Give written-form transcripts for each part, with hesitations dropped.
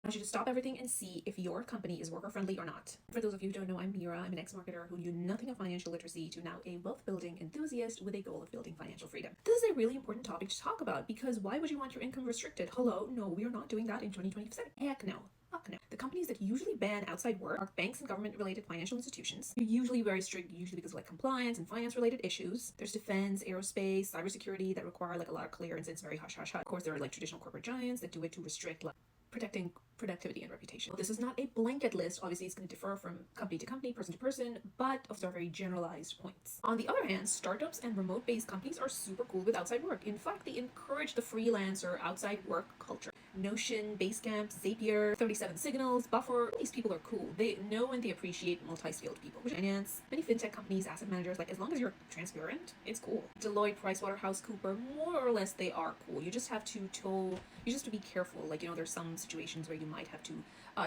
I want you to stop everything and see if your company is worker friendly or not. For those of you who don't know, I'm Mira. I'm an ex-marketer who knew nothing of financial literacy to now a wealth building enthusiast with a goal of building financial freedom. This is a really important topic to talk about because why would you want your income restricted? Hello, no, we are not doing that in 2026. Heck no. Fuck no. The companies that usually ban outside work are banks and government-related financial institutions. They're usually very strict, usually because of like compliance and finance-related issues. There's defense, aerospace, cybersecurity that require like a lot of clearance and it's very hush hush hush. Of course, there are like traditional corporate giants that do it to restrict like protecting productivity and reputation. This is not a blanket list. Obviously, it's going to differ from company to company, person to person, but those are very generalized points. On the other hand, startups and remote-based companies are super cool with outside work. In fact, they encourage the freelancer outside work culture. Notion, Basecamp, Zapier, 37 Signals, Buffer, these people are cool. They know and they appreciate multi-skilled people. Finance, many fintech companies, asset managers, like as long as you're transparent, it's cool. Deloitte, PricewaterhouseCooper, more or less they are cool. You just have to be careful. Like, there's some situations where you might have to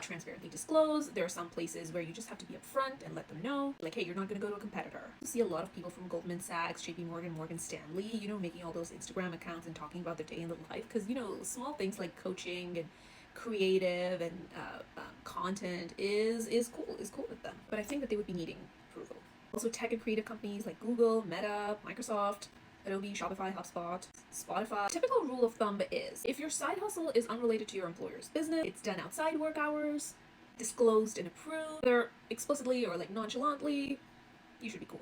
transparently disclose. There are some places where you just have to be upfront and let them know, like, hey, you're not going to go to a competitor. You see a lot of people from Goldman Sachs, JP Morgan, Morgan Stanley, making all those Instagram accounts and talking about their day in the life because, small things like coaching and creative and content is cool with them. But I think that they would be needing approval. Also, tech and creative companies like Google, Meta, Microsoft, Adobe, Shopify, HubSpot, Spotify. Typical rule of thumb is if your side hustle is unrelated to your employer's business, it's done outside work hours, disclosed and approved, whether explicitly or like nonchalantly, you should be cool.